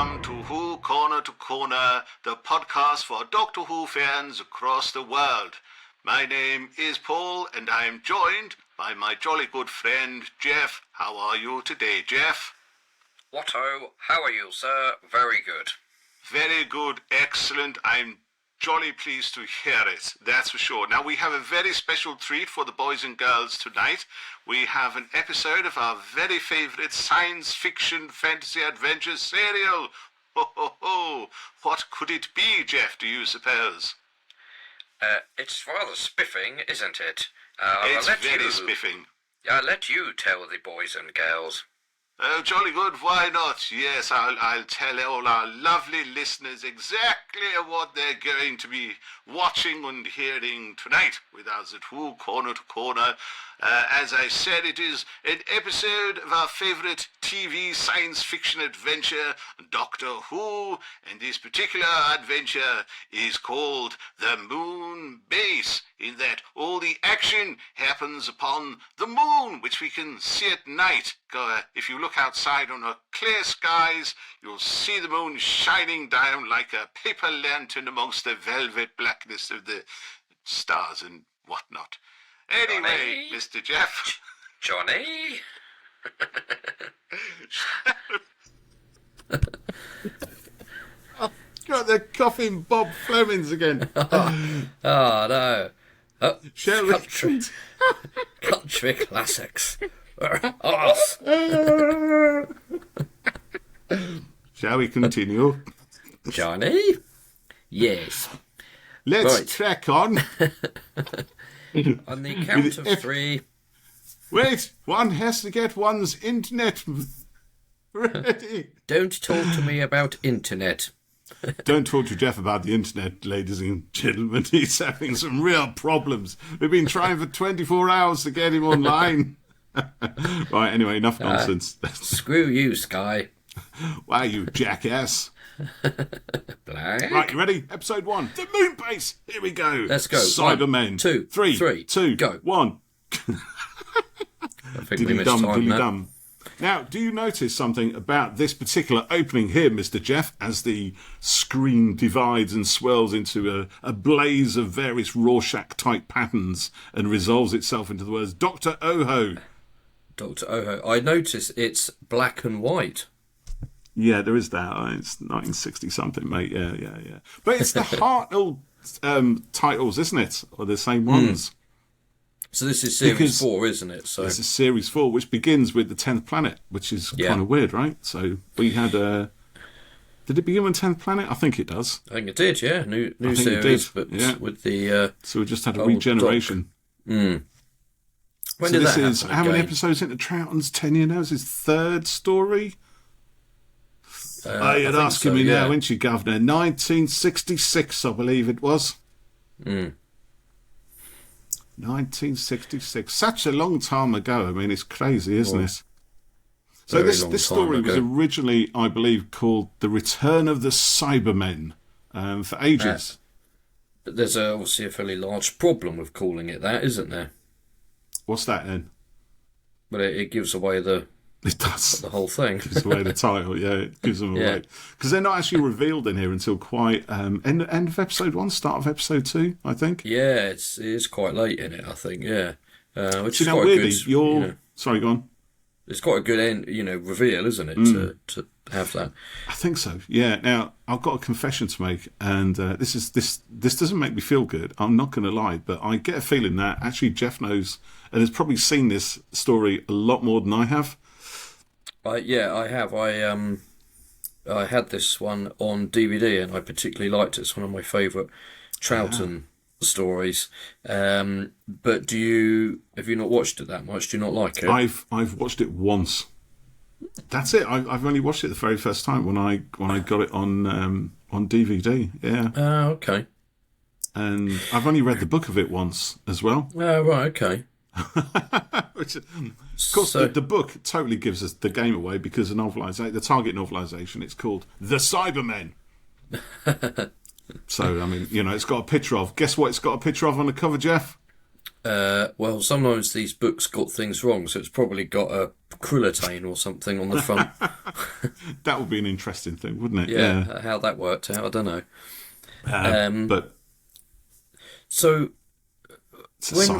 welcome to Who Corner to Corner, the podcast for Doctor Who fans across the world. My name is Paul, and I am joined by my jolly good friend, Geoff. How are you today, Geoff? Watto, how are you, sir? Very good. Very good, excellent. I'm jolly pleased to hear it, that's for sure. Now, we have a very special treat for the boys and girls tonight. We have an episode of our very favourite science fiction fantasy adventure serial. Ho, ho, ho. What could it be, Geoff, do you suppose? It's rather spiffing, isn't it? It's very spiffing. I'll let you tell the boys and girls. Oh, jolly good, why not? Yes, I'll tell all our lovely listeners exactly what they're going to be watching and hearing tonight with us at Who Corner to Corner. As I said, it is an episode of our favourite TV science fiction adventure, Doctor Who, and this particular adventure is called The Moonbase, in that all the action happens upon the moon, which we can see at night. If you look outside on a clear skies, you'll see the moon shining down like a paper lantern amongst the velvet blackness of the stars and whatnot. Anyway, Johnny? Mr. Geoff. Johnny? Oh, God, they're coughing Bob Flemings again. Oh, no. Oh, Shall we? Country classics. Us. Shall we continue? Johnny? Yes. Let's Right. crack on. On the count of three. Wait, one has to get one's internet ready. Don't talk to me about internet. Don't talk to Geoff about the internet, ladies and gentlemen. He's having some real problems. We've been trying for 24 hours to get him online. Right, anyway, enough nonsense. Screw you, Sky. Wow, you jackass. Black. Right, you ready? Episode 1. The Moonbase. Here we go. Let's go. Cybermen. 1, 2, 3, 2, go. 1. I think we missed time Dilly there. dum. Now, do you notice something about this particular opening here, Mr. Geoff, as the screen divides and swells into a blaze of various Rorschach-type patterns and resolves itself into the words Dr. Oho? Dr. Oho. I notice it's black and white. Yeah, there is that. It's 1960-something, mate. Yeah. But it's the Hartnell titles, isn't it? Or the same ones. So this is series 4, isn't it? So this is series 4, which begins with the 10th planet, which is kind of weird, right? So we had did it begin with 10th planet? I think it does. I think it did, yeah. New think series, it did, but yeah. with the So we just had a old regeneration. When So did this that is happen how many again? episodes into Troughton's tenure now? Is his 3rd story? You're asking me now, aren't you, Governor? 1966, I believe it was. 1966. Such a long time ago. I mean, it's crazy, isn't it? So this story was originally, I believe, called The Return of the Cybermen for ages. But there's obviously a fairly large problem with calling it that, isn't there? What's that then? But it gives away the whole thing. It gives away the title, yeah. It gives them away. Because they're not actually revealed in here until quite end of episode 1, start of episode 2, I think. Yeah, it is quite late in it, I think, yeah. Which is now, quite weirdly, good. Sorry, go on. It's quite a good end, reveal, isn't it, to have that? I think so. Yeah. Now I've got a confession to make, and this doesn't make me feel good. I'm not going to lie, but I get a feeling that actually Geoff knows and has probably seen this story a lot more than I have. I have. I had this one on DVD, and I particularly liked it. It's one of my favourite Troughton stories. But have you not watched it that much? Do you not like it? I've watched it once. That's it. I've only watched it the very first time when I got it on DVD. Yeah. Oh, okay. And I've only read the book of it once as well. Oh, right. Okay. Which, of course, the book totally gives us the game away because the target novelisation, it's called The Cybermen. So, I mean, it's got a picture of... Guess what it's got a picture of on the cover, Geoff? Well, sometimes these books got things wrong, so it's probably got a crueltane or something on the front. That would be an interesting thing, wouldn't it? Yeah, how that worked out, I don't know. But So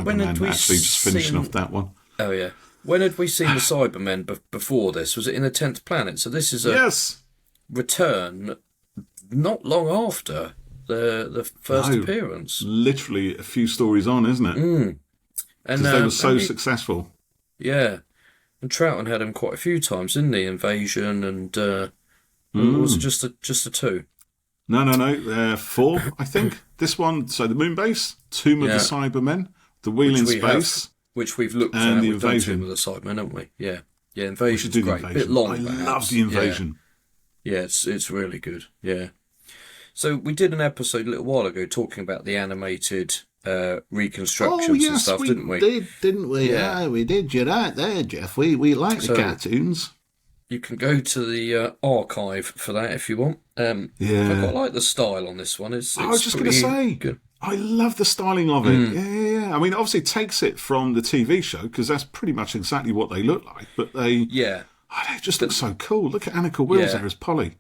when had we actually just finishing seen... off that one. Oh yeah, when had we seen the Cybermen before this? Was it in the 10th Planet? So this is a Yes. return, not long after the first appearance. Literally a few stories on, isn't it? And Because they were so successful. Yeah, and Troughton had him quite a few times, didn't he? Invasion and was it just a two? No. 4, I think. This one, so the Moonbase, Tomb of the Cybermen, the Wheel in Space, which we've looked and at. the We've done Invasion. Tomb of the Cybermen, haven't we? Yeah, Invasion's the great. Invasion. A bit long, I perhaps. love the Invasion. Yeah, it's really good. Yeah. So we did an episode a little while ago talking about the animated reconstructions and stuff, didn't we? Didn't we? Yeah. We did. You're right there, Geoff. We like the cartoons. You can go to the archive for that if you want. I quite like the style on this one. I was just going to say, good. I love the styling of it. Yeah. I mean, obviously it takes it from the TV show because that's pretty much exactly what they look like. But they just look so cool. Look at Annika Wills there as Polly.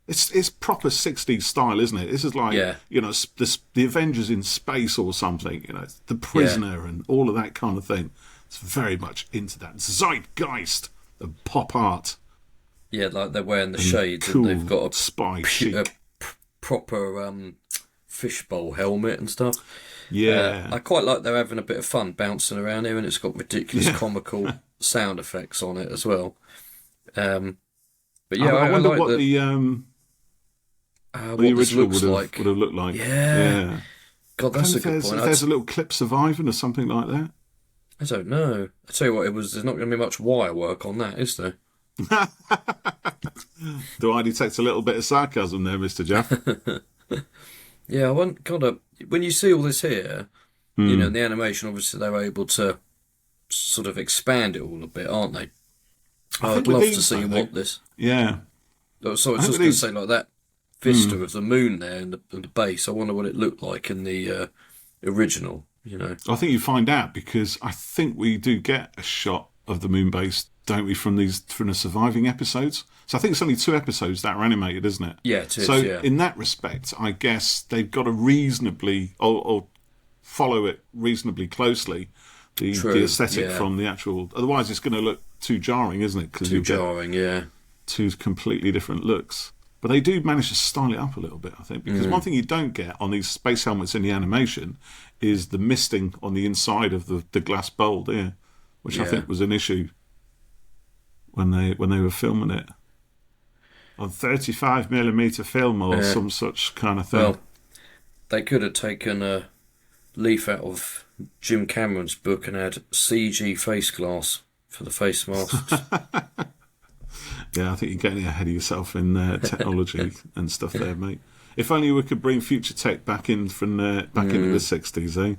It's proper 60s style, isn't it? This is like, the Avengers in space or something, The Prisoner and all of that kind of thing. It's very much into that zeitgeist of pop art. Yeah, like they're wearing the shades cool and they've got a proper fishbowl helmet and stuff. Yeah. I quite like they're having a bit of fun bouncing around here, and it's got ridiculous comical sound effects on it as well. But yeah, I wonder like what the original would have looked like. Yeah. God, that's a good point. If there's a little clip surviving or something like that. I don't know. I tell you what, there's not going to be much wire work on that, is there? Do I detect a little bit of sarcasm there, Mr. Geoff? Yeah, I want when you see all this here, in the animation, obviously they were able to sort of expand it all a bit, aren't they? I'd love to see what this. Yeah. So I was just going to say, like that vista of the moon there and the base. I wonder what it looked like in the original. I think you find out because I think we do get a shot of the Moonbase, don't we, from the surviving episodes? So I think it's only 2 episodes that are animated, isn't it? Yeah, it is. So in that respect, I guess they've got to reasonably or follow it reasonably closely. The aesthetic from the actual. Otherwise, it's going to look too jarring, isn't it? Too jarring, yeah. 2 completely different looks. But they do manage to style it up a little bit, I think, because one thing you don't get on these space helmets in the animation is the misting on the inside of the glass bowl there, which I think was an issue when they were filming it on 35mm film or some such kind of thing. Well, they could have taken a leaf out of Jim Cameron's book and had CG face glass for the face masks. Yeah, I think you're getting ahead of yourself in technology and stuff there, mate. If only we could bring future tech back in from back into the 60s, eh?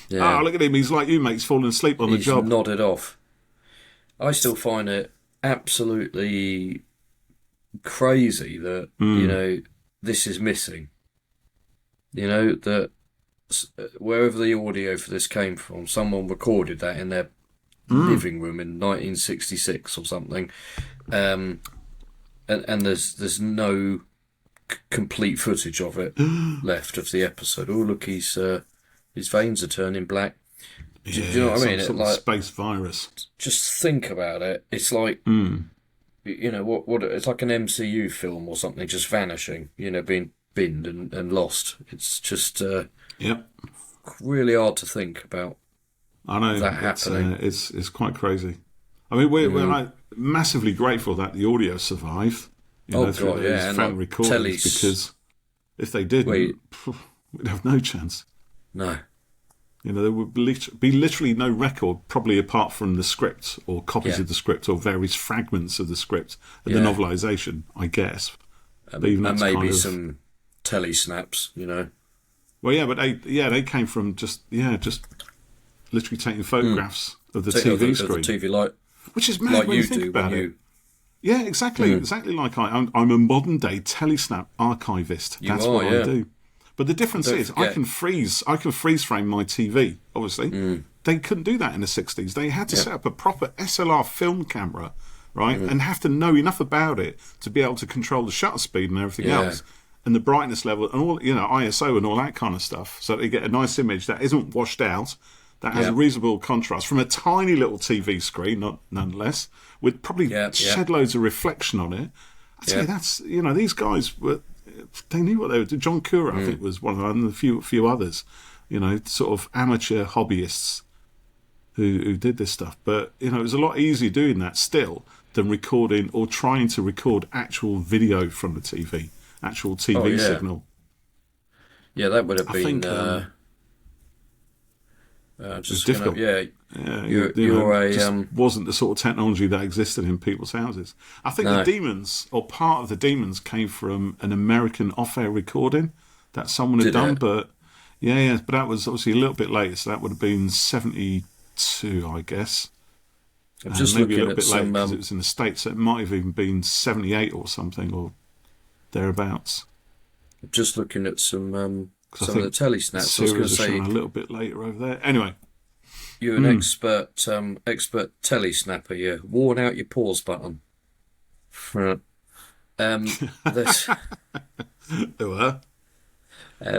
Yeah. Oh, look at him. He's like you, mate. He's falling asleep on the job. He's nodded off. I still find it absolutely crazy that, this is missing. That wherever the audio for this came from, someone recorded that in their living room in 1966 or something. And there's no complete footage of it left of the episode. Oh, look, his veins are turning black. Do you know what I mean? Some sort of space virus. Just think about it. It's like, what it's like an MCU film or something just vanishing, being binned and lost. It's just really hard to think about. I know that happening. It's quite crazy. I mean, we're massively grateful that the audio survived. Through those fan recordings, because if they didn't, we'd have no chance. No. There would be literally no record, probably apart from the script or copies of the script or various fragments of the script and the novelisation, I guess. And maybe some telly snaps, Well, yeah, but they came from just literally taking photographs of the TV screen, the TV light, which is mad when you think about it. Yeah, exactly like I'm a modern day telesnap archivist. That's what I do. But the difference is, I can freeze frame my TV. Obviously, they couldn't do that in the 60s. They had to set up a proper SLR film camera, right, and have to know enough about it to be able to control the shutter speed and everything else, and the brightness level and all, ISO and all that kind of stuff, so that you get a nice image that isn't washed out, that has a reasonable contrast from a tiny little TV screen, nonetheless, with probably shed loads of reflection on it. I'd say that's, these guys they knew what they were doing. John Cura, I think, was one of them, and a few others, sort of amateur hobbyists who did this stuff. But, it was a lot easier doing that still than recording or trying to record actual video from the TV, actual TV signal. Yeah, that would have been... it's difficult. Wasn't the sort of technology that existed in people's houses. I think the demons, or part of the demons, came from an American off-air recording that someone had done. But but that was obviously a little bit later, so that would have been 72, I guess. I'm just maybe looking a little bit later because it some. was in the States, so it might have even been 78 or something, or thereabouts. I'm just looking at some of the telly snaps. I was going to say a little bit later over there. Anyway, you're an expert telly snapper. You worn out your pause button. There's Gravitron. I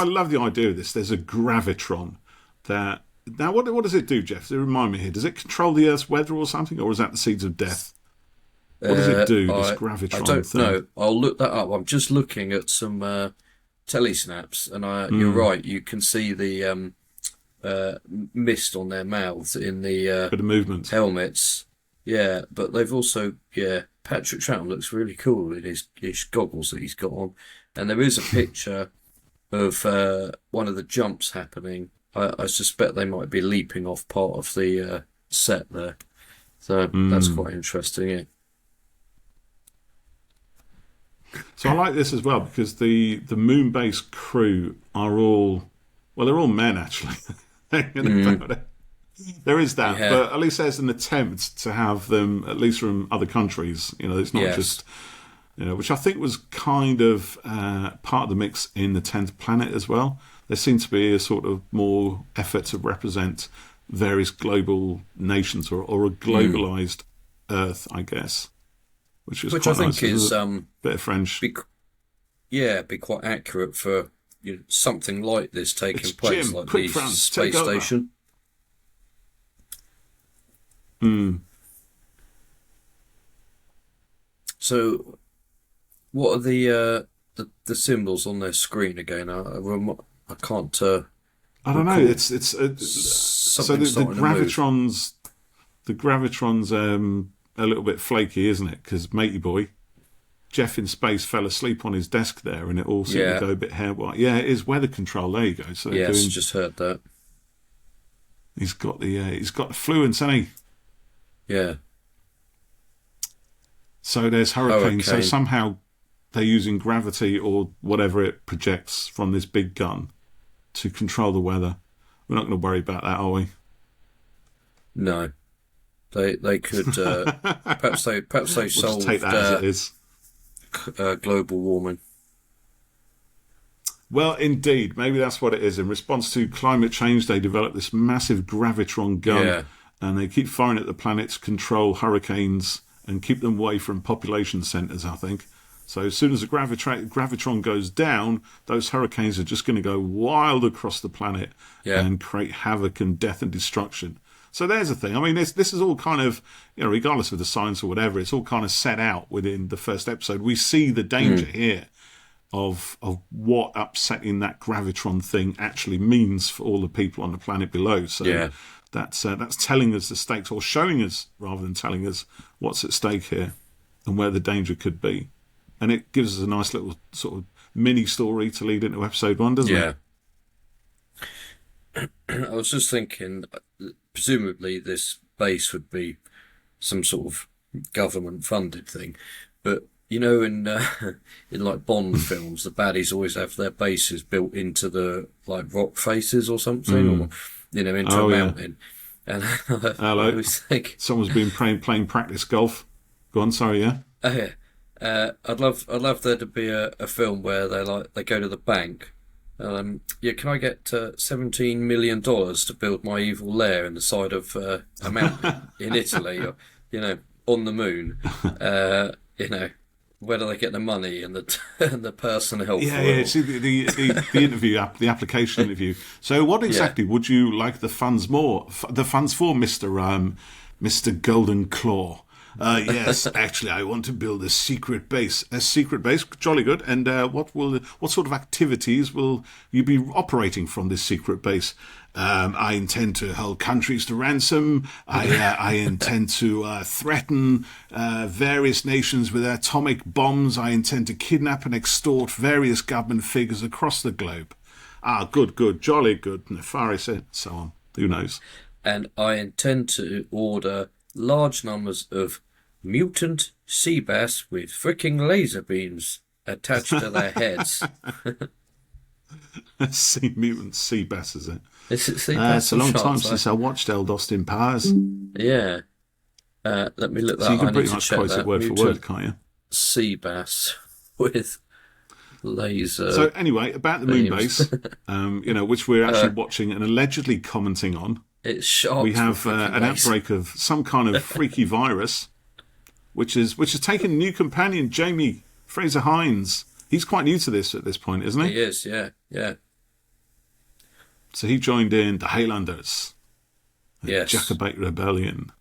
love the idea of this. There's a Gravitron that. Now, what does it do, Geoff? Does it remind me here? Does it control the Earth's weather or something, or is that the seeds of death? What does it do? This Gravitron I don't thing? know. I'll look that up. I'm just looking at some telly snaps, and you're right. You can see the mist on their mouths in the bit of movement helmets. Yeah, but they've also Patrick Troughton looks really cool in his goggles that he's got on, and there is a picture of one of the jumps happening. I suspect they might be leaping off part of the set there, so that's quite interesting. Yeah. So I like this as well because the Moonbase crew are they're all men actually. There is that, but at least there's an attempt to have them at least from other countries. It's not just which I think was kind of part of the mix in the 10th Planet as well. There seemed to be a sort of more effort to represent various global nations or a globalized Earth, I guess. Which I think is a bit of French. Be quite accurate for something like this taking place, Jim, like the space station. So, what are the symbols on their screen again? I can't. I don't know. It's so the Gravitron's a little bit flaky, isn't it? Because Matey Boy, Geoff in space, fell asleep on his desk there, and it all seemed to go a bit hair white. Yeah, it is weather control. There you go. So just heard that. He's got the fluence, hasn't he? Yeah. So there's hurricanes. So somehow they're using gravity or whatever it projects from this big gun to control the weather. We're not going to worry about that, are we? No. They could perhaps they solved take that as it is. Global warming. Well, indeed, maybe that's what it is. In response to climate change, they developed this massive Gravitron gun, and they keep firing at the planet to control hurricanes and keep them away from population centres, I think. So as soon as the Gravitron goes down, those hurricanes are just going to go wild across the planet and create havoc and death and destruction. So there's the thing. I mean, this is all kind of, regardless of the science or whatever, it's all kind of set out within the first episode. We see the danger here of what upsetting that Gravitron thing actually means for all the people on the planet below. So that's telling us the stakes, or showing us rather than telling us what's at stake here and where the danger could be. And it gives us a nice little sort of mini story to lead into episode 1, doesn't it? I was just thinking, presumably this base would be some sort of government-funded thing, but in like Bond films, the baddies always have their bases built into the rock faces or something, or into a mountain. And I always think someone's been playing practice golf. Go on, sorry, yeah. I'd love there to be a film where they go to the bank. Yeah, can I get $17 million to build my evil lair in the side of a mountain in Italy, or on the moon? Where do they get the money and the and the personnel? Yeah. See the interview, the application interview. So, what exactly would you like the funds for, Mister Golden Claw? Yes, actually, I want to build a secret base. A secret base, jolly good. And what sort of activities will you be operating from this secret base? I intend to hold countries to ransom. I intend to threaten various nations with atomic bombs. I intend to kidnap and extort various government figures across the globe. Good, jolly good, nefarious, and so on. Who knows? And I intend to order large numbers of mutant sea bass with fricking laser beams attached to their heads. Mutant sea bass, is it? It's a long time since I watched Old Austin Powers. Yeah. Let me look that up. So you can pretty much quote it word for word, can't you? Sea bass with laser. So anyway, about the Moonbase, which we're actually watching and allegedly commenting on. It's sharp. We have an outbreak of some kind of freaky virus, which has taken a new companion, Jamie Fraser Hines. He's quite new to this at this point, isn't he? He is, yeah. So he joined in the Highlanders, the yes, Jacobite Rebellion.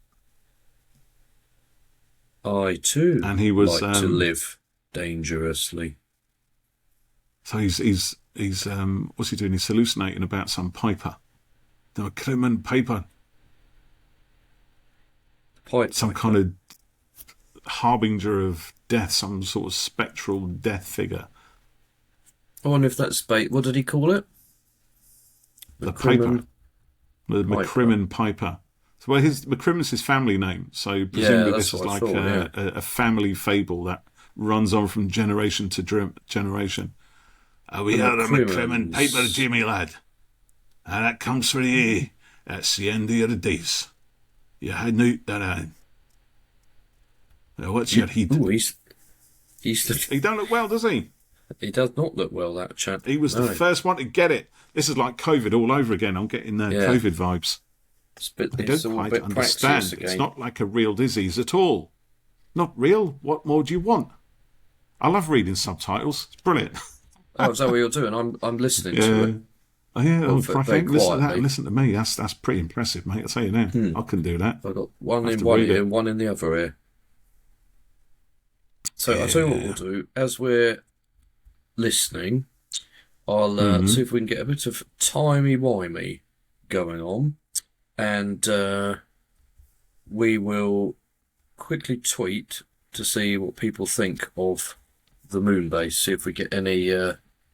I too, and he was like to live dangerously. So he's what's he doing? He's hallucinating about some Piper. The McCrimmon Piper. Some kind of harbinger of death, some sort of spectral death figure. I wonder if that's bait. What did he call it? The Piper. The McCrimmon Piper. So, well, McCrimmon's his family name, so presumably this is like a family fable that runs on from generation to generation. We are the McCrimmon Piper, Jimmy lad. And that comes for ye. That's the end of your days. You had out that. Now, what's your heat? Ooh, he don't look well, does he? He does not look well, that chap. He was the first one to get it. This is like COVID all over again. I'm getting COVID vibes. I don't quite understand. It's not like a real disease at all. Not real? What more do you want? I love reading subtitles. It's brilliant. Oh, is that what you're doing? I'm listening to it. Oh, yeah, listen to that and listen to me. That's pretty impressive, mate. I'll tell you now. I can do that. I've got one in one ear and one in the other ear. So I'll tell you what we'll do. As we're listening, I'll see if we can get a bit of timey-wimey going on. And we will quickly tweet to see what people think of the Moonbase, see if we get any...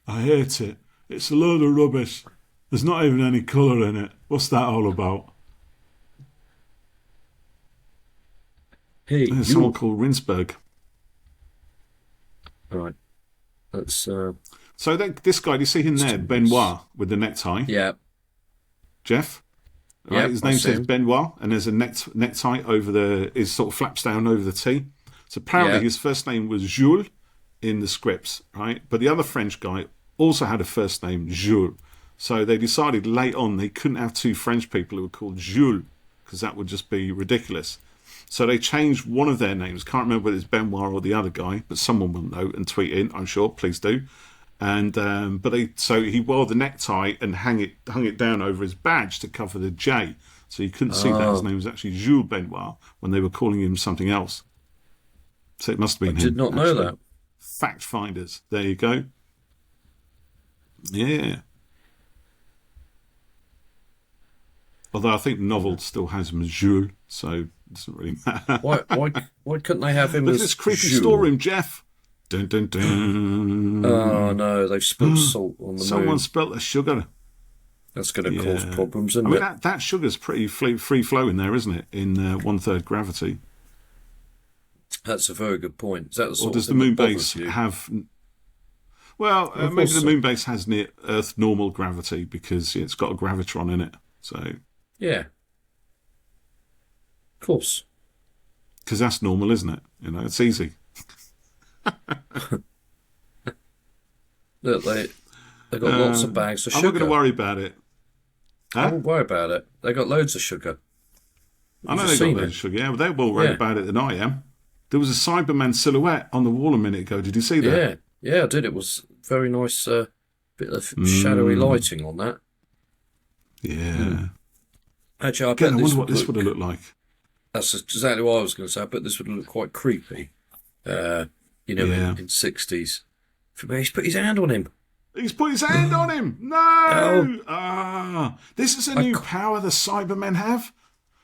I hate it. It's a load of rubbish. There's not even any colour in it. What's that all about? Hey, there's someone called Rinsberg. Right. Let's... So this guy, do you see him there? Benoit, with the necktie. Yeah. Jeff? Right, yep, his name says Benoit, and there's a necktie over it sort of flaps down over the T. So apparently his first name was Jules in the scripts, right? But the other French guy also had a first name, Jules. So they decided late on they couldn't have two French people who were called Jules, because that would just be ridiculous. So they changed one of their names. Can't remember whether it's Benoit or the other guy, but someone will know and tweet in, I'm sure, please do. And so he wore the necktie and hung it down over his badge to cover the J, so you couldn't see that his name was actually Jules Benoit when they were calling him something else. So it must have been him. I did not know that. Fact finders, there you go. Yeah. Although I think the novel still has him as Jules, so it doesn't really matter. Why couldn't they have him Look as at this creepy Jules? storeroom, Jeff. Dun, dun, dun. Oh no, they've spilled salt on the Someone moon. spilt the sugar. That's going to cause problems, isn't it? That sugar's pretty free flowing there, isn't it? In 1/3 gravity. That's a very good point. Is that the sort or does the of thing that Moonbase bothers you? have? Well, maybe the Moonbase has near Earth normal gravity because it's got a Gravitron in it. So yeah, of course. Because that's normal, isn't it? It's easy. Look, they got lots of bags of sugar. I'm not going to worry about it. Huh? I won't worry about it. They got loads of sugar. I know they got loads of sugar, yeah, but they're more worried about it than I am. There was a Cyberman silhouette on the wall a minute ago. Did you see that? Yeah, I did. It was very nice bit of shadowy lighting on that. Yeah. Actually, I wonder what this would have looked like. That's exactly what I was going to say. I bet this would look quite creepy. In 60s. He's put his hand on him. He's put his hand on him. No. This is a new power the Cybermen have.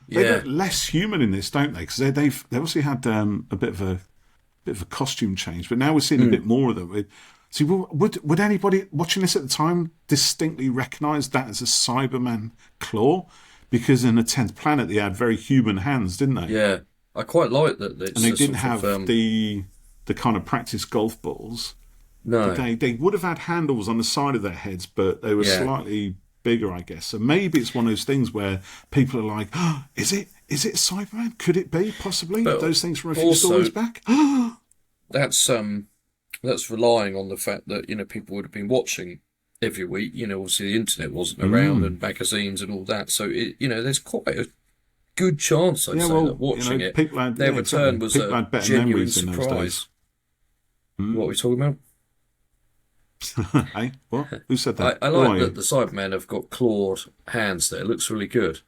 They look less human in this, don't they? Because they obviously had a bit of a costume change, but now we're seeing a bit more of them. See, would anybody watching this at the time distinctly recognise that as a Cyberman claw? Because in the 10th Planet they had very human hands, didn't they? Yeah, I quite like that. And they didn't have the kind of practice golf balls. No, they would have had handles on the side of their heads, but they were slightly bigger, I guess. So maybe it's one of those things where people are like, oh, is it Cyberman? Could it be, possibly? But those things from a few stories back? That's relying on the fact that, people would have been watching every week. Obviously the internet wasn't around and magazines and all that. So, there's quite a good chance, I'd say, that watching it, their return was a genuine surprise. What are we talking about? Hey, what? Who said that? I like that the Cybermen have got clawed hands there. It looks really good.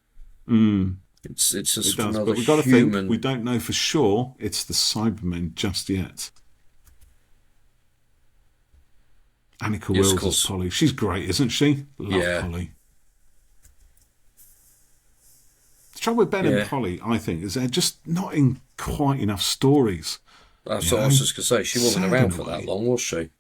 It's just another but we've got to human... think, we don't know for sure it's the Cybermen just yet. Annika Wills as Polly. She's great, isn't she? Love Polly. The trouble with Ben and Polly, I think, is they're just not in quite enough stories. That's what I was just going to say. She wasn't around for that long, was she?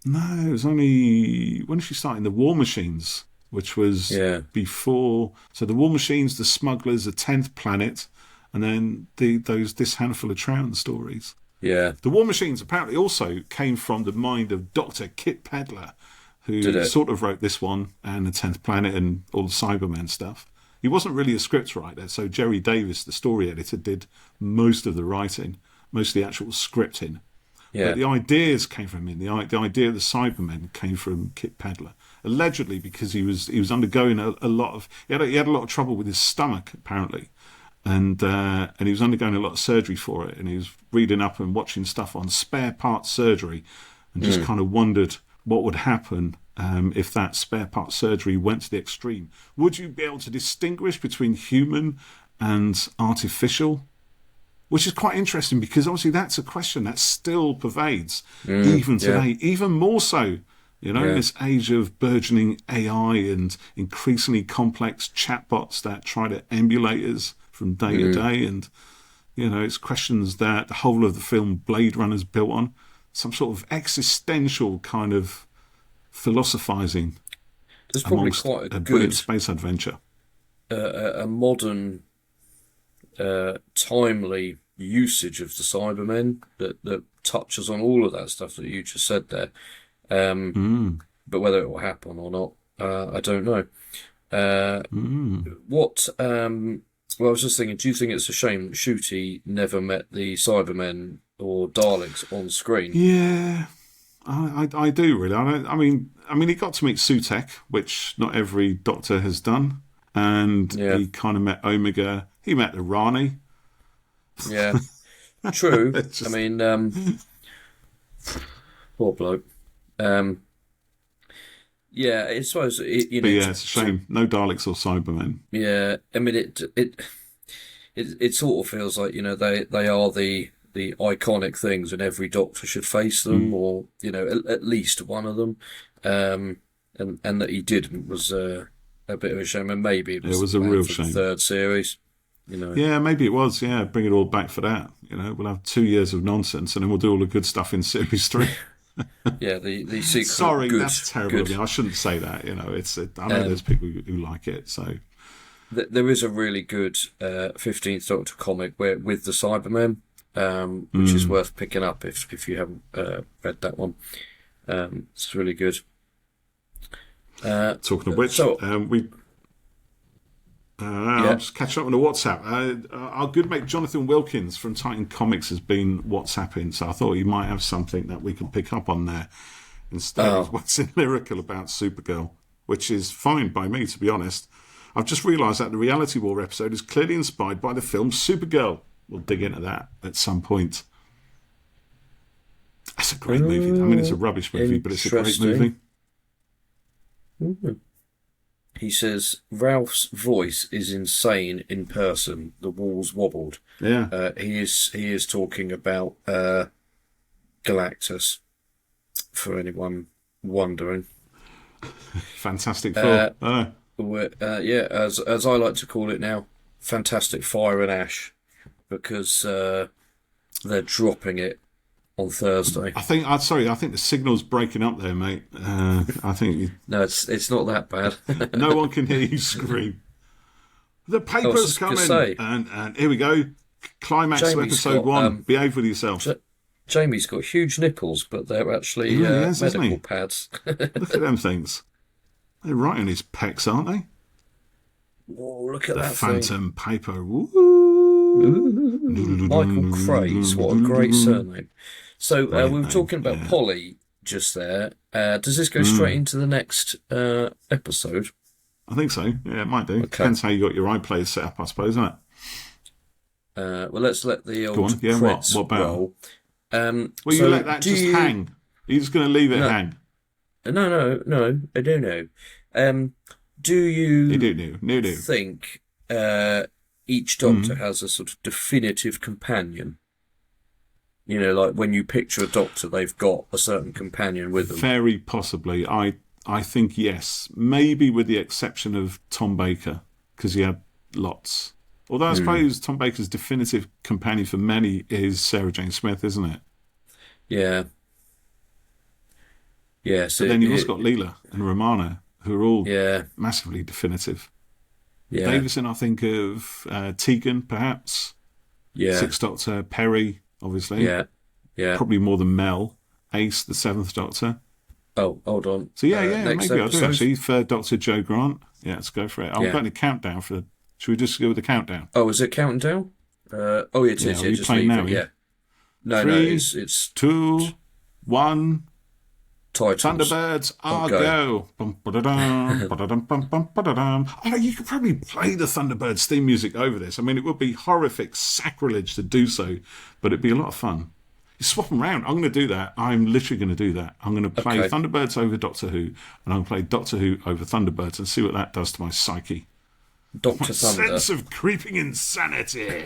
No, it was only... When did she start? In the War Machines, which was before... So the War Machines, the Smugglers, the 10th Planet, and then this handful of Troughton stories. Yeah. The War Machines apparently also came from the mind of Dr. Kit Pedler, who sort of wrote this one and the 10th Planet and all the Cybermen stuff. He wasn't really a scriptwriter, so Jerry Davis, the story editor, did most of the writing, most of the actual scripting. Yeah. But the ideas came from him. The idea of the Cybermen came from Kit Pedler, allegedly because he was undergoing a lot of... He had a lot of trouble with his stomach, apparently. And he was undergoing a lot of surgery for it, and he was reading up and watching stuff on spare part surgery, and just kind of wondered what would happen if that spare part surgery went to the extreme. Would you be able to distinguish between human and artificial? Which is quite interesting, because obviously that's a question that still pervades even today, even more so. In this age of burgeoning AI and increasingly complex chatbots that try to emulate us from day to day, and it's questions that the whole of the film Blade Runner's built on, some sort of existential kind of philosophizing. There's probably quite a brilliant space adventure, a modern, timely usage of the Cybermen that touches on all of that stuff that you just said there. But whether it will happen or not, I don't know. Well, I was just thinking, do you think it's a shame that Shooty never met the Cybermen or Daleks on screen? Yeah, I do really. I mean, he got to meet Sutekh, which not every Doctor has done, and he kind of met Omega. He met the Rani. Yeah, true. I mean, poor bloke. Yeah, I suppose it's a shame. No Daleks or Cybermen. Yeah, I mean it sort of feels like they are the iconic things, and every Doctor should face them, or at least one of them. And that he didn't was a bit of a shame, and maybe it was a real shame. The third series. Yeah, maybe it was. Yeah, bring it all back for that. We'll have 2 years of nonsense, and then we'll do all the good stuff in series 3. Yeah, the secret. Sorry, that's terrible of me. I shouldn't say that. I know there's people who like it. So there is a really good 15th Doctor comic with the Cybermen, which is worth picking up if you haven't read that one. It's really good. Talking of which, I'm just catching up on the WhatsApp. Our good mate Jonathan Wilkins from Titan Comics has been WhatsApping, so I thought he might have something that we can pick up on there instead of what's in Lyrical about Supergirl, which is fine by me, to be honest. I've just realised that the Reality War episode is clearly inspired by the film Supergirl. We'll dig into that at some point. That's a great movie. I mean, it's a rubbish movie, but it's a great movie. Mm-hmm. He says, Ralph's voice is insane in person. The walls wobbled. Yeah. He is talking about Galactus, for anyone wondering. Fantastic film. As I like to call it now, Fantastic Fire and Ash, because they're dropping it on Thursday. I think the signal's breaking up there, mate. I think no, it's not that bad. No one can hear you scream. The paper's coming, and here we go. Climax of episode 1. Behave with yourself. Jamie's got huge nipples, but they're actually medical pads. Look at them things. They're right on his pecs, aren't they? Whoa, look at the that Phantom Piper. Michael Craze, what a great surname. So we were talking about Polly just there. Does this go straight into the next episode? I think so. Yeah, it might do. Okay. Depends how you got your iPlayer set up, I suppose, isn't it? Well, let's let the old credits roll. You let that just hang? You're just going to leave it hang? No, I don't know. Do you think each Doctor has a sort of definitive companion? You know, like when you picture a Doctor, they've got a certain companion with them. Very possibly. I think yes. Maybe with the exception of Tom Baker, because he had lots. Although I suppose Tom Baker's definitive companion for many is Sarah Jane Smith, isn't it? Yeah. Yeah. So but then you've also got Leela and Romana, who are all massively definitive. Yeah. Davison, I think of Tegan, perhaps. Yeah. Sixth Doctor, Perry, obviously. Yeah. Yeah. Probably more than Mel. Ace, the Seventh Doctor. Oh, hold on. So maybe I'll do actually. Third Doctor, Joe Grant. Yeah, let's go for it. I'm going to countdown for. Should we just go with the countdown? Oh, is it counting down? It is. Are you playing now? Yeah. No, 3, it's 2, 1. Titles. Thunderbirds, go. You could probably play the Thunderbirds theme music over this. I mean, it would be horrific sacrilege to do so, but it'd be a lot of fun. You swap them around. I'm going to do that. I'm literally going to do that. I'm going to play Thunderbirds over Doctor Who, and I'm going to play Doctor Who over Thunderbirds and see what that does to my psyche. Dr. Thunder. Sense of creeping insanity.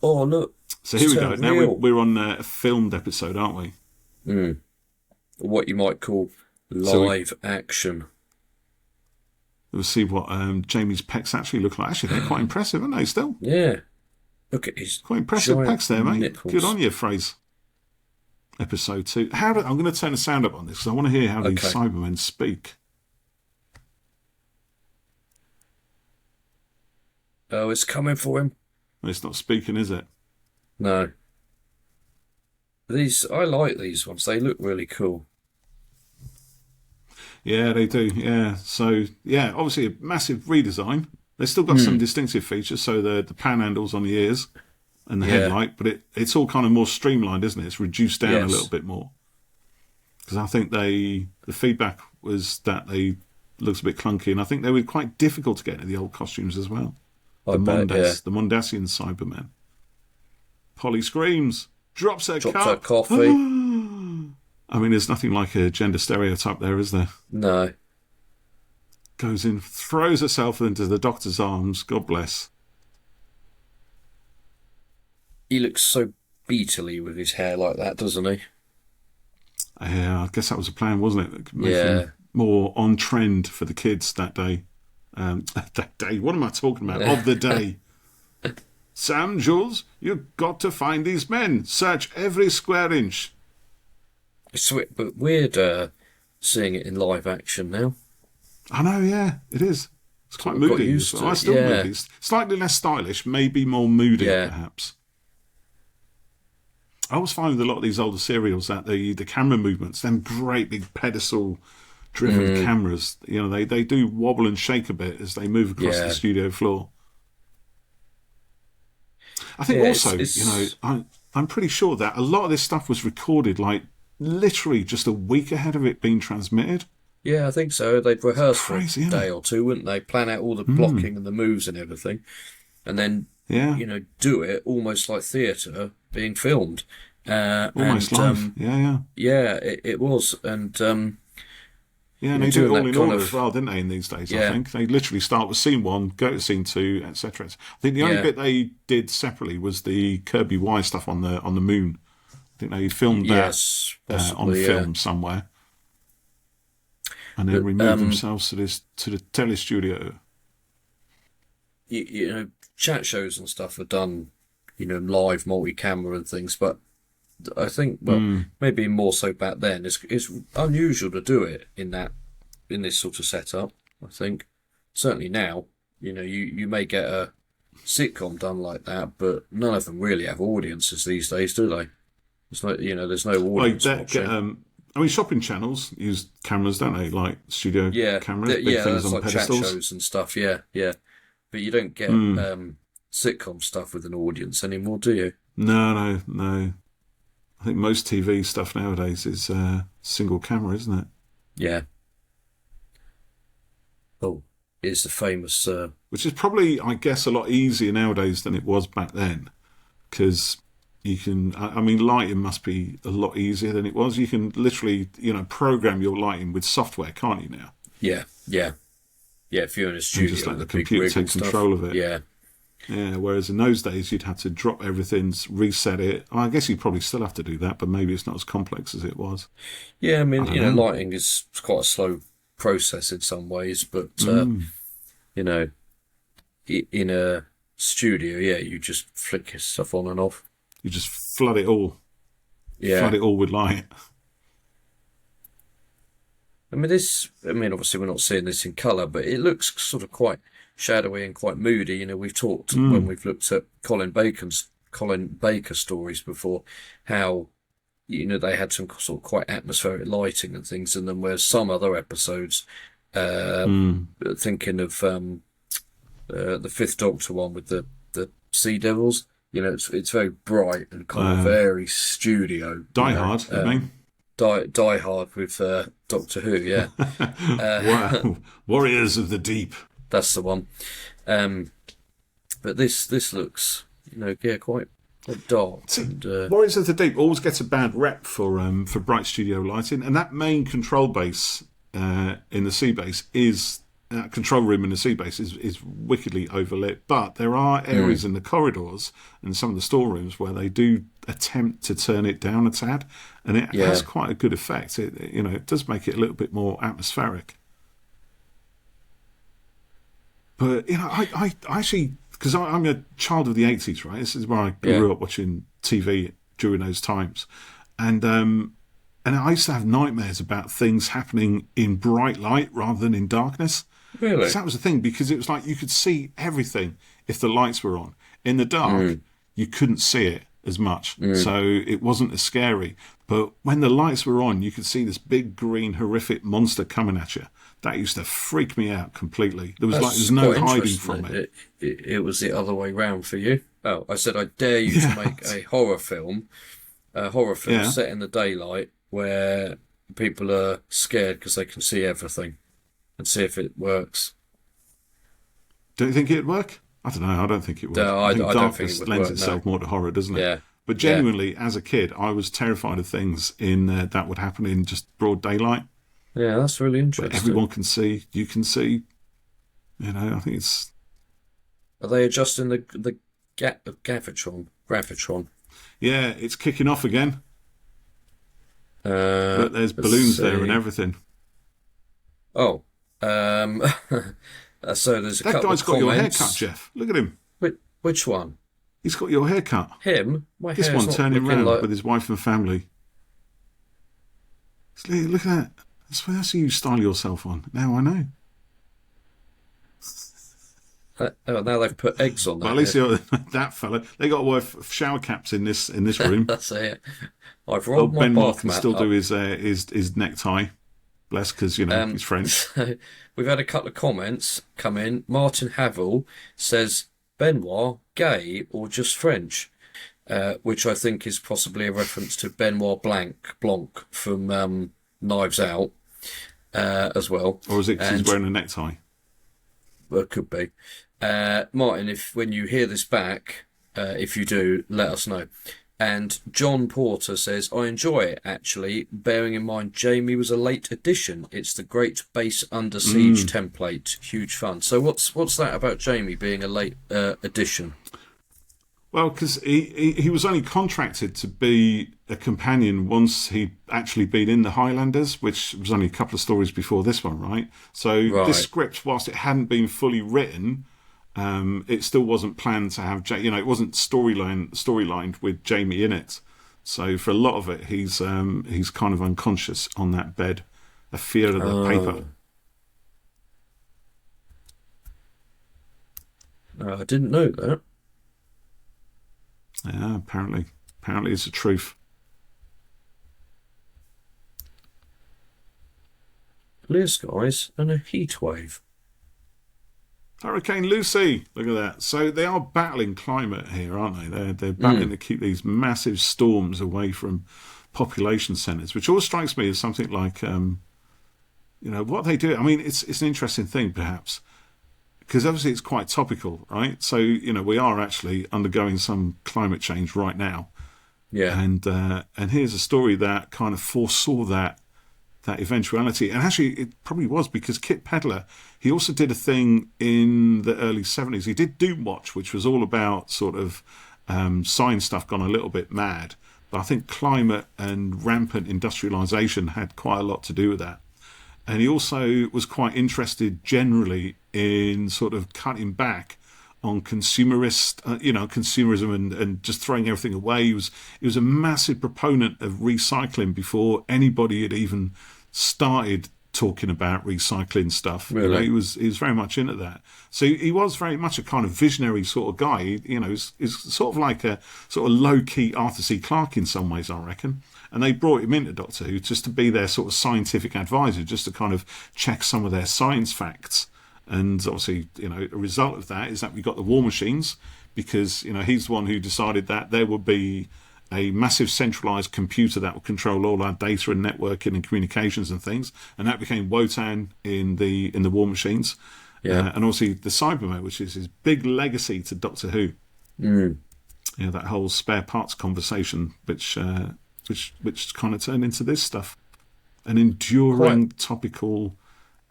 Oh, look. So here we go. Now we're on a filmed episode, aren't we? What you might call live action. We'll see what Jamie's pecs actually look like. Actually, they're quite impressive, aren't they, still? Yeah. Look at his quite impressive pecs there, mate. Nipples. Good on you, Fraser. Episode 2. I'm going to turn the sound up on this because I want to hear how these Cybermen speak. Oh, it's coming for him. Well, it's not speaking, is it? No. I like these ones. They look really cool. Yeah, they do. Yeah. So, obviously a massive redesign. They've still got some distinctive features. So the pan handles on the ears and the headlight, but it's all kind of more streamlined, isn't it? It's reduced down a little bit more. Because I think the feedback was that they looked a bit clunky, and I think they were quite difficult to get into the old costumes as well. The Mondasian Cybermen. Polly screams, drops her coffee. I mean, there's nothing like a gender stereotype there, is there? No. Goes in, throws herself into the Doctor's arms. God bless. He looks so beetly with his hair like that, doesn't he? Yeah, I guess that was a plan, wasn't it? Making more on trend for the kids that day. That day, what am I talking about? Of the day. Sam, Jules, you've got to find these men. Search every square inch. It's sweet, but weird seeing it in live action now. I know, yeah, it is. It's quite moody. I still moody. It's slightly less stylish, maybe more moody, perhaps. I always find with a lot of these older serials that the camera movements, them great big pedestal driven cameras. You know, they do wobble and shake a bit as they move across the studio floor. I think also, you know, I'm pretty sure that a lot of this stuff was recorded like literally just a week ahead of it being transmitted. Yeah, I think so. They'd rehearse for a day or two, wouldn't they? Plan out all the blocking and the moves and everything. And then, you know, do it almost like theatre being filmed. Almost live. Yeah, it was. And yeah, and they do it all in order as well, didn't they, in these days, I think. They literally start with scene 1, go to scene 2, etc. I think the only bit they did separately was the Kirby Y stuff on the moon. I think they filmed that on film somewhere. And then removed themselves to the telestudio. You know, chat shows and stuff are done, you know, live multi-camera and things, but I think, well, maybe more so back then. It's unusual to do it in this sort of setup. I think certainly now, you know, you may get a sitcom done like that, but none of them really have audiences these days, do they? It's like, you know, there's no audience watching. I mean, shopping channels use cameras, don't they? Like studio cameras, big things on like pedestals. Chat shows and stuff. Yeah. But you don't get sitcom stuff with an audience anymore, do you? No. I think most TV stuff nowadays is single camera, isn't it? Yeah. Oh, it's the famous... Which is probably, I guess, a lot easier nowadays than it was back then. Because you can... I mean, lighting must be a lot easier than it was. You can literally, you know, program your lighting with software, can't you now? Yeah. Yeah, if you're in a studio... And just let the computer take control of it. Yeah. Yeah, whereas in those days you'd have to drop everything, reset it. Well, I guess you'd probably still have to do that, but maybe it's not as complex as it was. Yeah, I mean, you know, lighting is quite a slow process in some ways, but, you know, in a studio, you just flick your stuff on and off. You just flood it all. Yeah. Flood it all with light. I mean, obviously we're not seeing this in colour, but it looks sort of quite shadowy and quite moody. You know, we've talked when we've looked at Colin Baker stories before, how, you know, they had some sort of quite atmospheric lighting and things, and then whereas some other episodes, thinking of the Fifth Doctor one with the Sea Devils, you know, it's very bright and kind of very studio. Die Hard, I mean. Die Hard with Doctor Who, yeah. Wow. Warriors of the Deep. That's the one. But this looks, you know, quite dark. Warriors of the Deep always gets a bad rep for bright studio lighting, and that main control base in the sea base is control room in the sea base is wickedly overlit. But there are areas in the corridors and some of the storerooms where they do attempt to turn it down a tad, and it has quite a good effect. It does make it a little bit more atmospheric. But, you know, I actually, because I'm a child of the 80s, right? This is where I grew up watching TV during those times. And I used to have nightmares about things happening in bright light rather than in darkness. Really? That was the thing, because it was like you could see everything if the lights were on. In the dark, you couldn't see it as much, so it wasn't as scary. But when the lights were on, you could see this big green horrific monster coming at you. That used to freak me out completely. There's no hiding from it. It was the other way round for you. Oh, I said I dare you to make a horror film set in the daylight where people are scared because they can see everything, and see if it works. Don't you think it'd work? I don't know. I don't think it would. No, I don't think it would lends work, itself more to horror, doesn't it? Yeah. But genuinely, as a kid, I was terrified of things that would happen in just broad daylight. Yeah, that's really interesting. But everyone can see. You can see. You know, I think it's... Are they adjusting the Gravitron? Yeah, it's kicking off again. But there's balloons there and everything. Oh. So there's a couple of comments. That guy's got your haircut, Geoff. Look at him. Which one? He's got your haircut. Him? This one turning around with his wife and family. Look at that. That's how you style yourself on. Now I know. Now they've put eggs on that. Well, at least that fella. They got to wear shower caps in this room. That's it. I've rolled my Ben bath Moore can mat still up. do his necktie, bless, because, he's French. So we've had a couple of comments come in. Martin Havel says, Benoit, gay or just French? Which I think is possibly a reference to Benoit Blanc from Knives Out as well. Or is it because he's wearing a necktie? Well, it could be. Martin, when you hear this back, if you do, let us know. And John Porter says, I enjoy it, actually, bearing in mind Jamie was a late addition. It's the great base under siege template. Huge fun. So what's that about Jamie being a late addition? Well, because he was only contracted to be a companion once he'd actually been in the Highlanders, which was only a couple of stories before this one, right? So this script, whilst it hadn't been fully written, it still wasn't planned to have, it wasn't storylined with Jamie in it. So for a lot of it, he's kind of unconscious on that bed, a fear of the paper. I didn't know that. Yeah, apparently it's the truth. Clear skies and a heat wave. Hurricane Lucy, look at that. So they are battling climate here, aren't they? They're battling to keep these massive storms away from population centres, which always strikes me as something like, what they do. I mean, it's an interesting thing, perhaps, because obviously it's quite topical, right? So, we are actually undergoing some climate change right now. Yeah. And here's a story that kind of foresaw that eventuality. And actually, it probably was because Kit Pedler, he also did a thing in the early 70s. He did Doomwatch, which was all about sort of science stuff gone a little bit mad. But I think climate and rampant industrialisation had quite a lot to do with that. And he also was quite interested generally in sort of cutting back on consumerism and just throwing everything away. He was a massive proponent of recycling before anybody had even started talking about recycling stuff. Really? He was very much into that. So he was very much a kind of visionary sort of guy. He's sort of like a sort of low-key Arthur C. Clarke in some ways, I reckon. And they brought him into Doctor Who just to be their sort of scientific advisor, just to kind of check some of their science facts. And obviously, a result of that is that we got the War Machines, because, he's the one who decided that there would be a massive centralised computer that would control all our data and networking and communications and things. And that became Wotan in the War Machines. Yeah. And obviously the Cybermen, which is his big legacy to Doctor Who. That whole spare parts conversation, which kind of turned into this stuff. An enduring, topical,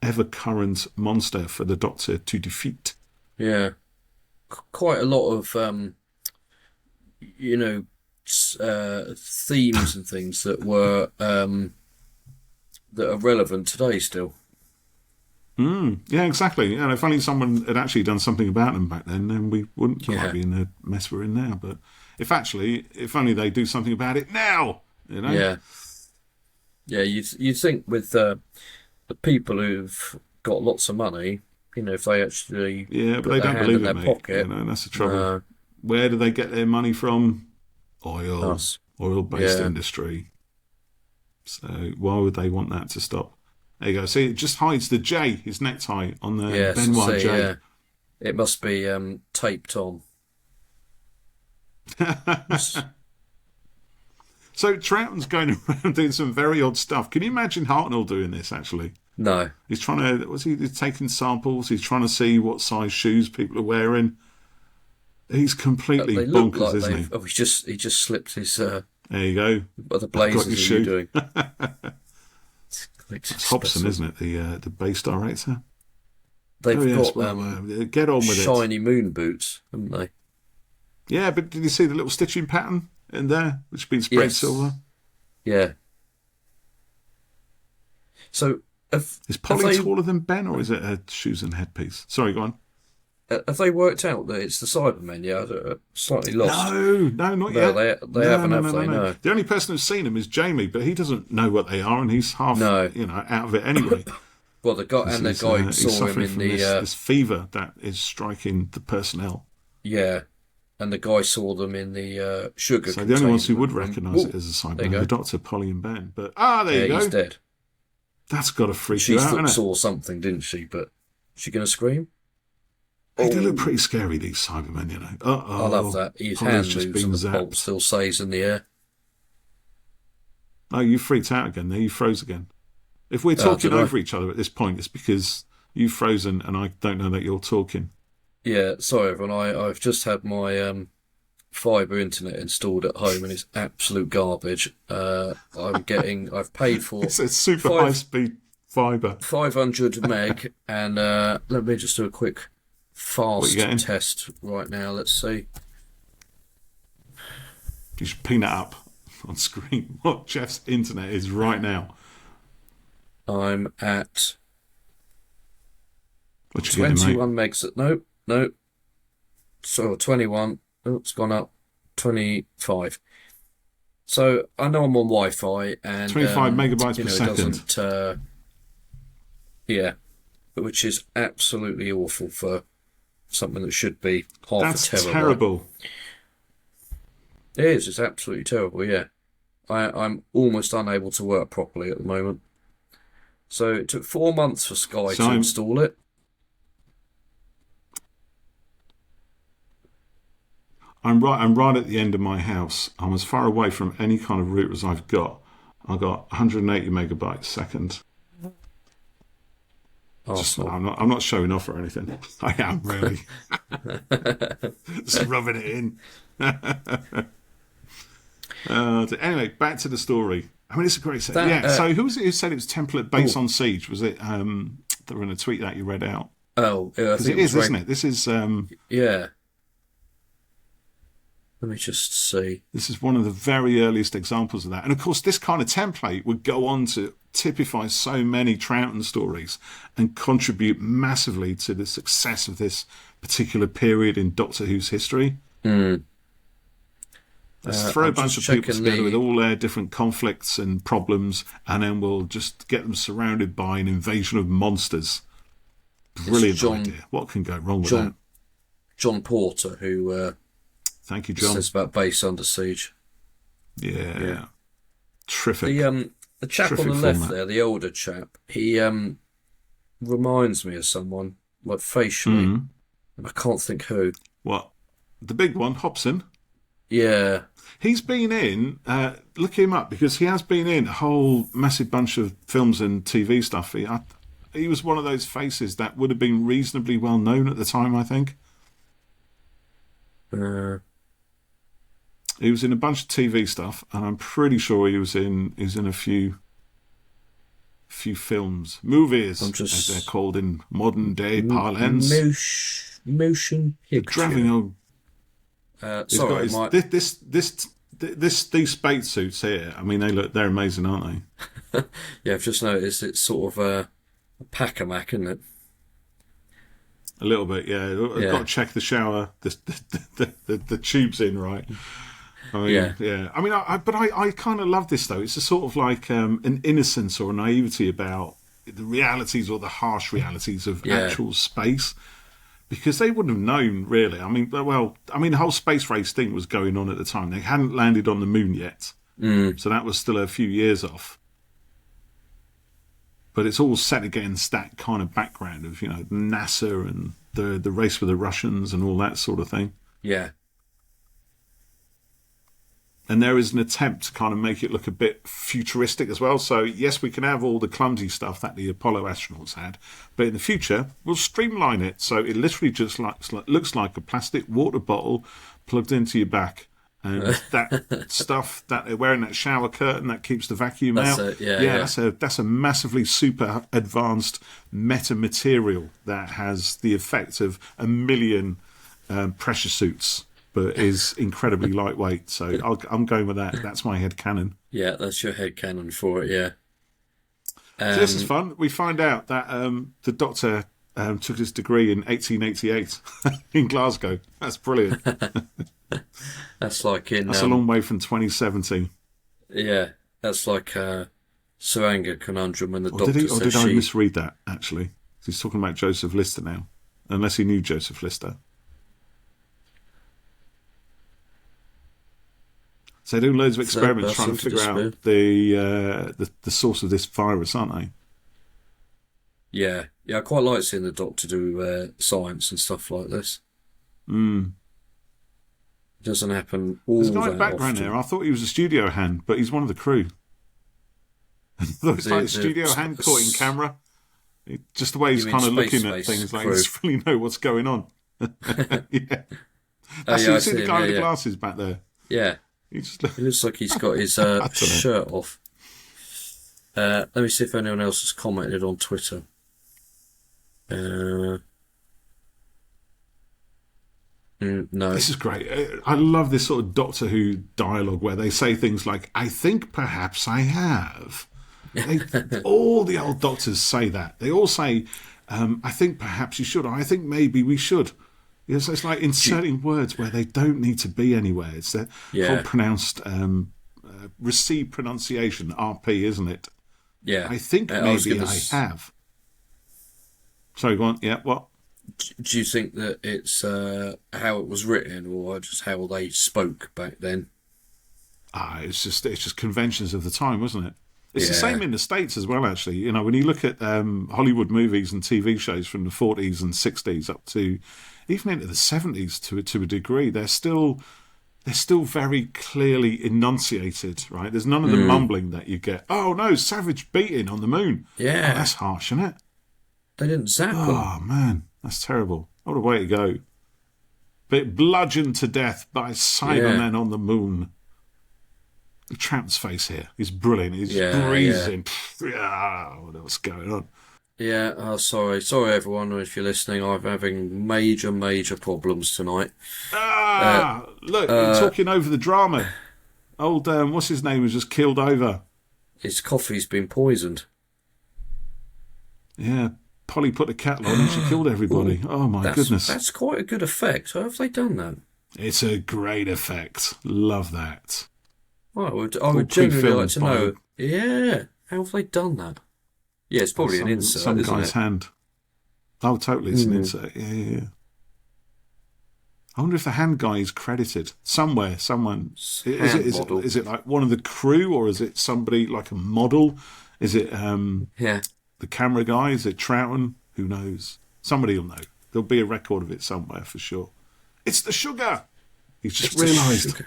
ever-current monster for the Doctor to defeat. Yeah. Quite a lot of, themes and things that were, that are relevant today still. Yeah, exactly. And if only someone had actually done something about them back then we wouldn't quite be in the mess we're in now. But if only they do something about it now, Yeah. Yeah, you think with the people who've got lots of money, if they actually but they don't believe it, mate. Pocket, that's the trouble. Where do they get their money from? Oil-based industry. So why would they want that to stop? There you go. See, it just hides the J, his necktie on the Benoit J. Yeah. It must be taped on. So Troughton's going around doing some very odd stuff. Can you imagine Hartnell doing this, actually? No. He's he's taking samples. He's trying to see what size shoes people are wearing. He's completely bonkers, isn't he? Oh, he just slipped his... there you go. What the blazers are you doing? It's Hobson, isn't it? The bass director. They've got get on with shiny moon boots, haven't they? Yeah, but did you see the little stitching pattern in there, which has been sprayed silver? Yeah. So, is Polly taller than Ben, or is it her shoes and headpiece? Sorry, go on. Have they worked out that it's the Cybermen? Yeah, slightly lost. No, not yet. They haven't, have they? No. The only person who's seen them is Jamie, but he doesn't know what they are, and he's half, out of it anyway. Well, the guy who saw him in this fever that is striking the personnel. Yeah, and the guy saw them in the sugar. So the only ones who would recognise it as a Cyberman, the Doctor, Polly, and Ben. But there you go. He's dead. That's got to freak She you out, innit? saw something, didn't she? But is she going to scream? They do look pretty scary, these Cybermen, you know. I love that. His hand moves and the bolt still stays in the air. No, you freaked out again there. You froze again. If we're talking over each other at this point, it's because you've frozen and I don't know that you're talking. Yeah, sorry everyone. I've just had my fibre internet installed at home and it's absolute garbage. I've paid for it's a super high speed fibre. 500 meg, and let me just do a quick fast test right now. Let's see. You should ping that up on screen what Geoff's internet is right now. I'm at what you 21 megs. No. So 21. Oh, it's gone up. 25. So I know I'm on Wi-Fi and 25 megabytes per second. It doesn't, which is absolutely awful for something that should be half a terabyte. That's terrible. It is. It's absolutely terrible. Yeah, I'm almost unable to work properly at the moment. So it took 4 months for Sky to install it. I'm right at the end of my house. I'm as far away from any kind of router as I've got. I've got 180 megabytes a second. Awesome. I'm not showing off or anything. I am really. Just rubbing it in. Anyway, back to the story. I mean, it's a great set. So who was it who said it was Template Base on Siege? Was it they were in a tweet that you read out? Oh, I think it is, isn't it? This is yeah. Let me just see. This is one of the very earliest examples of that. And of course, this kind of template would go on to typify so many Troughton stories and contribute massively to the success of this particular period in Doctor Who's history. Mm. Let's throw a bunch of people together with all their different conflicts and problems, and then we'll just get them surrounded by an invasion of monsters. Brilliant idea. What can go wrong with that? John Porter, who... Thank you, John. Says about Base Under Siege. Yeah. Terrific. The chap on the left there, the older chap, he reminds me of someone, like facially, and I can't think who. What? The big one, Hobson? Yeah. He's been in, look him up, because he has been in a whole massive bunch of films and TV stuff. He was one of those faces that would have been reasonably well known at the time, I think. He was in a bunch of TV stuff, and I'm pretty sure he was in a few films, movies, as they're called in modern day parlance. Motion picture. Driving old. Sorry, these space suits here. I mean, they're amazing, aren't they? Yeah, I've just noticed it's sort of a pack-a-mack, isn't it? A little bit, yeah. I've got to check the shower, the tubes in, right? I mean, yeah. I mean, I kind of love this, though. It's a sort of like an innocence or a naivety about the realities or the harsh realities of actual space. Because they wouldn't have known, really. I mean, the whole space race thing was going on at the time. They hadn't landed on the moon yet. So that was still a few years off. But it's all set against that kind of background of, NASA and the race with the Russians and all that sort of thing. Yeah. And there is an attempt to kind of make it look a bit futuristic as well. So, yes, we can have all the clumsy stuff that the Apollo astronauts had. But in the future, we'll streamline it. So it literally just looks like a plastic water bottle plugged into your back. And that stuff that they're wearing, that shower curtain that keeps the vacuum out. That's a massively super advanced meta material that has the effect of 1 million pressure suits, but is incredibly lightweight. So I'm going with that. That's my headcanon. Yeah, that's your headcanon for it, yeah. So this is fun. We find out that the Doctor took his degree in 1888 in Glasgow. That's brilliant. That's like that's a long way from 2017. Yeah, that's like Saranga Conundrum when the Doctor did I misread that, actually? He's talking about Joseph Lister now. Unless he knew Joseph Lister. So they're doing loads of experiments trying to figure out the source of this virus, aren't they? Yeah, I quite like seeing the Doctor do science and stuff like this. Mm. It doesn't happen all There's a guy that in the background often. there. I thought he was a studio hand, but he's one of the crew. I thought it's like a studio hand caught in camera. Just the way he's kind of looking at things, like he doesn't really know what's going on. Yeah. You see the guy with the glasses back there? Yeah. It looks like he's got his shirt off. Let me see if anyone else has commented on Twitter. No. This is great. I love this sort of Doctor Who dialogue where they say things like, "I think perhaps I have." All the old Doctors say that. They all say, "I think perhaps you should," or "I think maybe we should." It's like inserting words where they don't need to be anywhere. It's the whole pronounced received pronunciation, RP, isn't it? Yeah. I think maybe I have. Sorry, go on. Yeah, what? Do you think that it's how it was written, or just how they spoke back then? It's just conventions of the time, wasn't it? It's the same in the States as well, actually. You know, when you look at Hollywood movies and TV shows from the 40s and 60s up to even into the 70s to a degree, they're still very clearly enunciated, right? There's none of the mumbling that you get. Oh no, savage beating on the moon. Yeah, oh, that's harsh, isn't it? They didn't zap them. Oh man, that's terrible. What a way to go! But bludgeoned to death by Cybermen on the moon. The tramp's face here is brilliant. He's breathing. Yeah, what's going on? Yeah, sorry everyone if you're listening. I'm having major problems tonight. Look, you're talking over the drama. Old, what's his name was just killed over. His coffee's been poisoned. Yeah, Polly put the kettle on and she killed everybody. Oh my goodness. That's quite a good effect. How have they done that? It's a great effect. Love that. Well, I would genuinely like to know. Yeah, how have they done that? Yeah, it's probably an insert. Some guy's hand. Oh, totally, it's an insert. Yeah. I wonder if the hand guy is credited somewhere. Someone is it like one of the crew, or is it somebody like a model? Is it the camera guy? Is it Troughton? Who knows? Somebody will know. There'll be a record of it somewhere for sure. It's the sugar. He's just realised.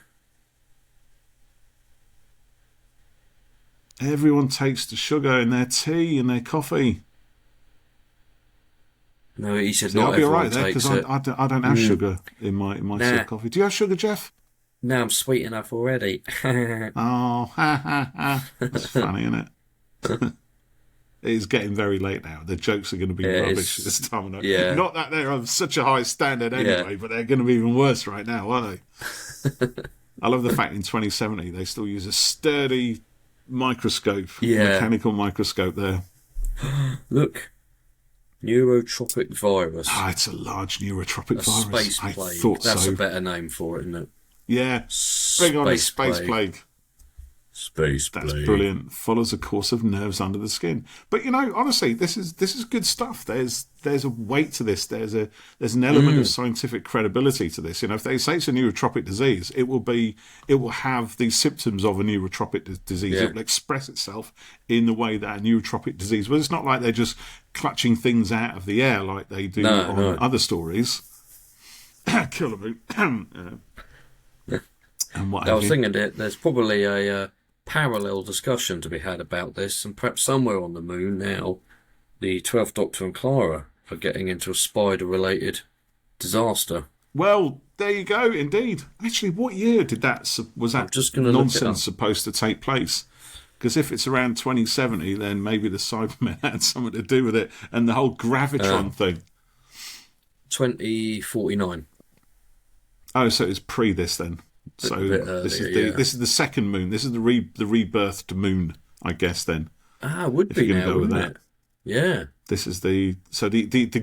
Everyone takes the sugar in their tea and their coffee. No, he said not I'll be all everyone right there takes because it. I don't have sugar in my tea or coffee. Do you have sugar, Geoff? No, I'm sweet enough already. Oh, that's funny, isn't it? It is getting very late now. The jokes are going to be rubbish this time of night. Yeah. Not that they're of such a high standard anyway, but they're going to be even worse right now, aren't they? I love the fact in 2070 they still use a sturdy microscope, mechanical microscope there. Look, neurotropic virus. It's a large neurotropic virus. Space plague. I thought That's so. a better name for it, isn't it? Yeah, bring on a space plague. Space plague. That's brilliant. Follows a course of nerves under the skin. But you know, honestly, this is good stuff. There's a weight to this. There's an element of scientific credibility to this. You know, if they say it's a neurotropic disease, it will have the symptoms of a neurotropic disease. Yeah. It will express itself in the way that a neurotropic disease. But it's not like they're just clutching things out of the air like they do on other stories. Kill a boot. And what I was thinking that there's probably a parallel discussion to be had about this, and perhaps somewhere on the moon now, the 12th Doctor and Clara are getting into a spider-related disaster. Well, there you go, indeed. Actually, what year was that nonsense supposed to take place? Because if it's around 2070, then maybe the Cybermen had something to do with it, and the whole Gravitron thing. 2049. Oh, so it's pre this then. So this is the second moon. This is the rebirthed moon, I guess. Then would be now, wouldn't it? Yeah. This is the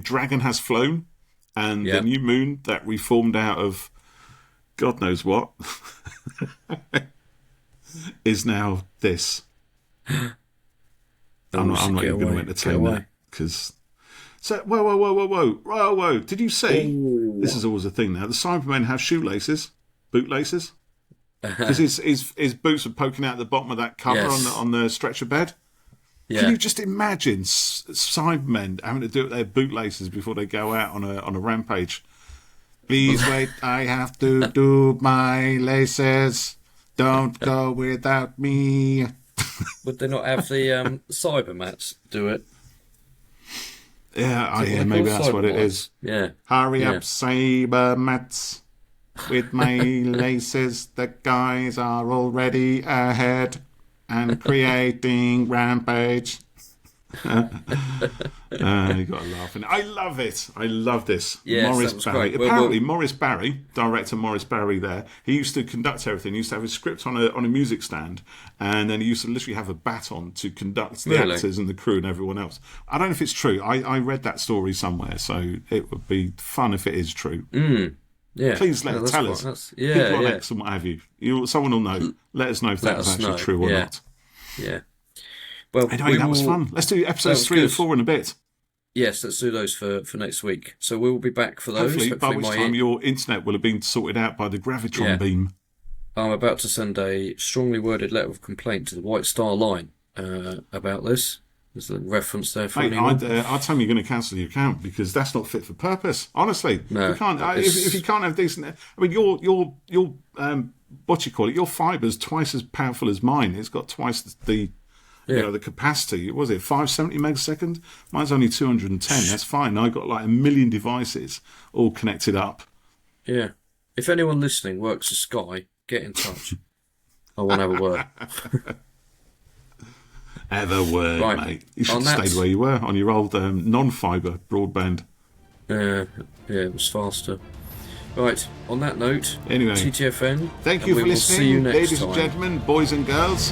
dragon has flown, and the new moon that reformed out of God knows what is now this. I'm not even going to entertain that because. So whoa! Did you see? Ooh. This is always a thing now. The Cybermen have shoelaces. Bootlaces, because his boots are poking out the bottom of that cover on the stretcher bed. Can you just imagine Cybermen having to do it with their bootlaces before they go out on a rampage? Please wait, I have to do my laces. Don't go without me. Would they not have the Cybermats do it? Yeah, maybe that's what it is. Yeah. Hurry up, Cybermats. With my laces, the guys are already ahead and creating rampage. You got to laugh. And I love it. I love this. Yes, Maurice Barry. Great. Apparently, Maurice Barry, director Maurice Barry there, he used to conduct everything. He used to have his script on a music stand, and then he used to literally have a baton to conduct the actors and the crew and everyone else. I don't know if it's true. I read that story somewhere, so it would be fun if it is true. Yeah. Please tell us. People on X and what have you. Someone will know. Let us know if that was actually true or not. Yeah. Well, anyway, that was fun. Let's do episodes 3 and 4 in a bit. Yes, let's do those for next week. So we'll be back for those. Hopefully by which time your internet will have been sorted out by the Gravitron beam. I'm about to send a strongly worded letter of complaint to the White Star Line about this. There's a reference there for anyone. I'll tell you, you're going to cancel your account because that's not fit for purpose. Honestly, no, you can't. If you can't have decent, I mean, your what you call it, your fiber's twice as powerful as mine. It's got twice the the capacity. What was it 570 megasecond? Mine's only 210. That's fine. I got like 1 million devices all connected up. Yeah. If anyone listening works at Sky, get in touch. I want to have a word. Have a word, mate. You should have stayed where you were on your old non-fibre broadband. Yeah, it was faster. Right, on that note, anyway, TTFN. Thank you for listening, ladies and gentlemen, boys and girls.